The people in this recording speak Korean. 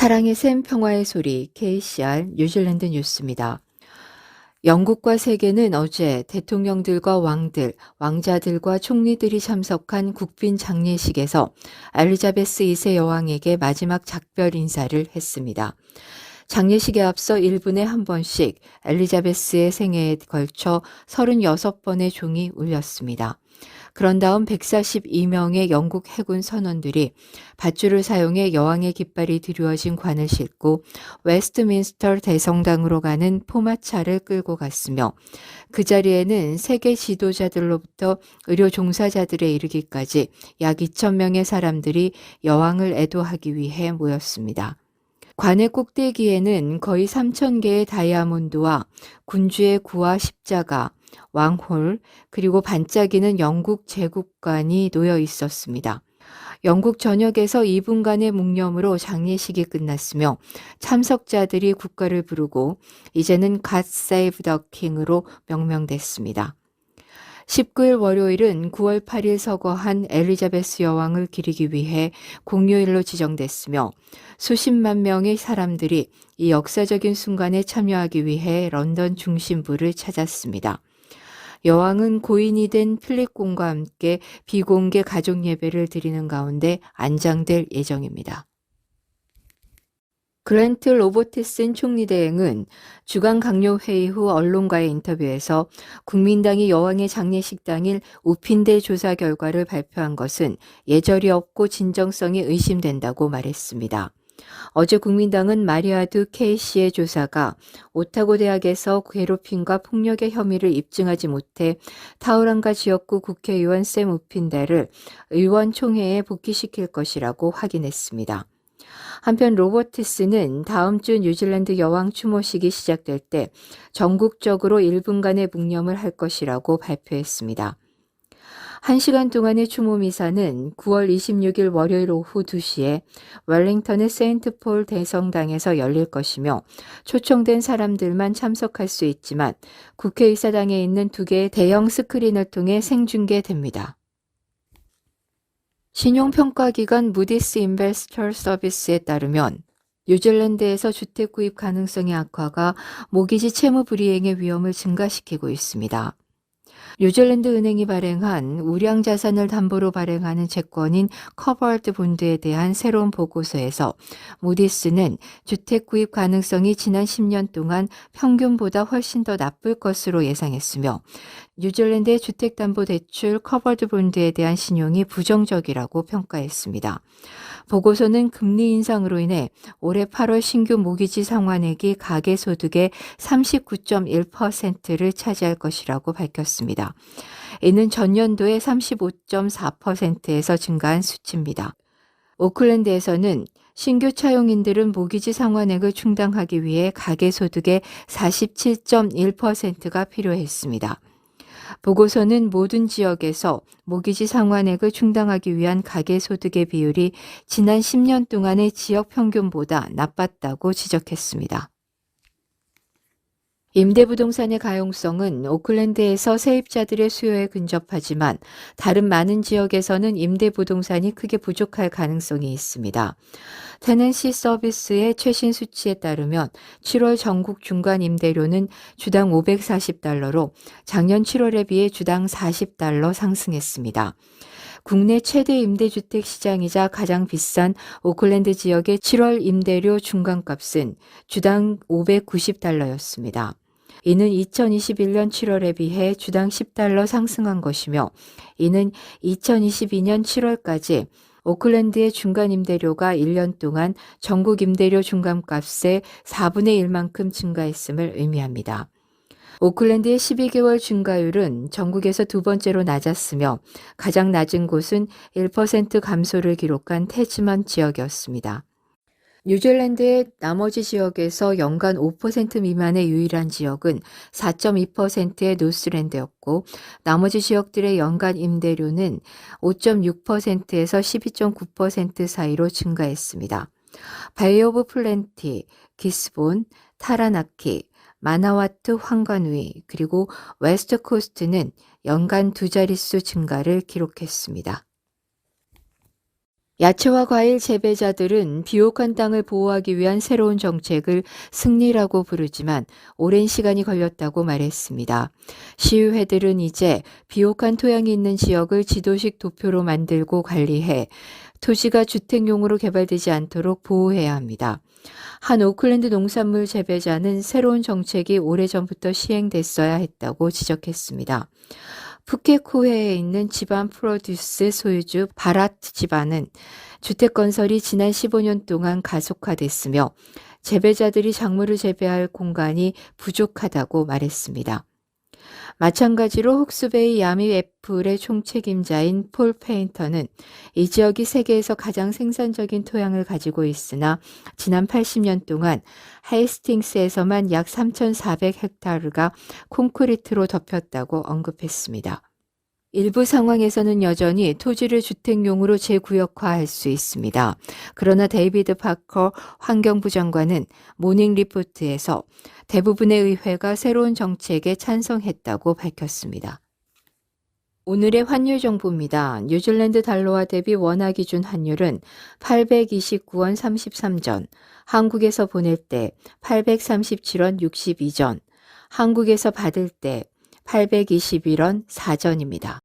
사랑의 샘 평화의 소리 KCR 뉴질랜드 뉴스입니다. 영국과 세계는 어제 대통령들과 왕들, 왕자들과 총리들이 참석한 국빈 장례식에서 엘리자베스 2세 여왕에게 마지막 작별 인사를 했습니다. 장례식에 앞서 1분에 한 번씩 엘리자베스의 생애에 걸쳐 36번의 종이 울렸습니다. 그런 다음 142명의 영국 해군 선원들이 밧줄을 사용해 여왕의 깃발이 드리워진 관을 싣고 웨스트민스터 대성당으로 가는 포마차를 끌고 갔으며 그 자리에는 세계 지도자들로부터 의료 종사자들에 이르기까지 약 2,000명의 사람들이 여왕을 애도하기 위해 모였습니다. 관의 꼭대기에는 거의 3,000개의 다이아몬드와 군주의 구와 십자가, 왕홀, 그리고 반짝이는 영국 제국관이 놓여 있었습니다. 영국 전역에서 2분간의 묵념으로 장례식이 끝났으며 참석자들이 국가를 부르고 이제는 God Save the King으로 명명됐습니다. 19일 월요일은 9월 8일 서거한 엘리자베스 여왕을 기리기 위해 공휴일로 지정됐으며 수십만 명의 사람들이 이 역사적인 순간에 참여하기 위해 런던 중심부를 찾았습니다. 여왕은 고인이 된 필립 공과 함께 비공개 가족 예배를 드리는 가운데 안장될 예정입니다. 그랜트 로버트슨 총리 대행은 주간 강요 회의 후 언론과의 인터뷰에서 국민당이 여왕의 장례식 당일 우핀대 조사 결과를 발표한 것은 예절이 없고 진정성이 의심된다고 말했습니다. 어제 국민당은 마리아드 K씨의 조사가 오타고 대학에서 괴롭힘과 폭력의 혐의를 입증하지 못해 타우랑가 지역구 국회의원 샘 우핀대를 의원총회에 복귀시킬 것이라고 확인했습니다. 한편 로버트스는 다음 주 뉴질랜드 여왕 추모식이 시작될 때 전국적으로 1분간의 묵념을 할 것이라고 발표했습니다. 1시간 동안의 추모 미사는 9월 26일 월요일 오후 2시에 웰링턴의 세인트폴 대성당에서 열릴 것이며 초청된 사람들만 참석할 수 있지만 국회의사당에 있는 2개의 대형 스크린을 통해 생중계됩니다. 신용평가기관 무디스 인베스터 서비스에 따르면 뉴질랜드에서 주택 구입 가능성의 악화가 모기지 채무 불이행의 위험을 증가시키고 있습니다. 뉴질랜드 은행이 발행한 우량 자산을 담보로 발행하는 채권인 커버드 본드에 대한 새로운 보고서에서 무디스는 주택 구입 가능성이 지난 10년 동안 평균보다 훨씬 더 나쁠 것으로 예상했으며 뉴질랜드의 주택담보대출 커버드 본드에 대한 신용이 부정적이라고 평가했습니다. 보고서는 금리 인상으로 인해 올해 8월 신규 모기지 상환액이 가계소득의 39.1%를 차지할 것이라고 밝혔습니다. 이는 전년도의 35.4%에서 증가한 수치입니다. 오클랜드에서는 신규 차용인들은 모기지 상환액을 충당하기 위해 가계소득의 47.1%가 필요했습니다. 보고서는 모든 지역에서 모기지 상환액을 충당하기 위한 가계소득의 비율이 지난 10년 동안의 지역 평균보다 나빴다고 지적했습니다. 임대부동산의 가용성은 오클랜드에서 세입자들의 수요에 근접하지만 다른 많은 지역에서는 임대부동산이 크게 부족할 가능성이 있습니다. 테넌시 서비스의 최신 수치에 따르면 7월 전국 중간 임대료는 주당 $540로 작년 7월에 비해 주당 $40 상승했습니다. 국내 최대 임대주택 시장이자 가장 비싼 오클랜드 지역의 7월 임대료 중간값은 주당 $590였습니다. 이는 2021년 7월에 비해 주당 $10 상승한 것이며 이는 2022년 7월까지 오클랜드의 중간 임대료가 1년 동안 전국 임대료 중간값의 4분의 1만큼 증가했음을 의미합니다. 오클랜드의 12개월 증가율은 전국에서 두 번째로 낮았으며 가장 낮은 곳은 1% 감소를 기록한 태즈만 지역이었습니다. 뉴질랜드의 나머지 지역에서 연간 5% 미만의 유일한 지역은 4.2%의 노스랜드였고 나머지 지역들의 연간 임대료는 5.6%에서 12.9% 사이로 증가했습니다. 베이 오브 플렌티, 기스본, 타라나키, 마나와트 황간위 그리고 웨스트 코스트는 연간 두 자릿수 증가를 기록했습니다. 야채와 과일 재배자들은 비옥한 땅을 보호하기 위한 새로운 정책을 승리라고 부르지만 오랜 시간이 걸렸다고 말했습니다. 시의회들은 이제 비옥한 토양이 있는 지역을 지도식 도표로 만들고 관리해 토지가 주택용으로 개발되지 않도록 보호해야 합니다. 한 오클랜드 농산물 재배자는 새로운 정책이 오래전부터 시행됐어야 했다고 지적했습니다. 푸켓코해에 있는 지반 프로듀스 소유주 바라트 집안은 주택 건설이 지난 15년 동안 가속화됐으며 재배자들이 작물을 재배할 공간이 부족하다고 말했습니다. 마찬가지로 흑수베이 야미 애플의 총책임자인 폴 페인터는 이 지역이 세계에서 가장 생산적인 토양을 가지고 있으나 지난 80년 동안 헤이스팅스에서만 약 3,400헥타르가 콘크리트로 덮였다고 언급했습니다. 일부 상황에서는 여전히 토지를 주택용으로 재구역화할 수 있습니다. 그러나 데이비드 파커 환경부 장관은 모닝 리포트에서 대부분의 의회가 새로운 정책에 찬성했다고 밝혔습니다. 오늘의 환율 정보입니다. 뉴질랜드 달러와 대비 원화 기준 환율은 829원 33전, 한국에서 보낼 때 837원 62전, 한국에서 받을 때 821원 4전입니다.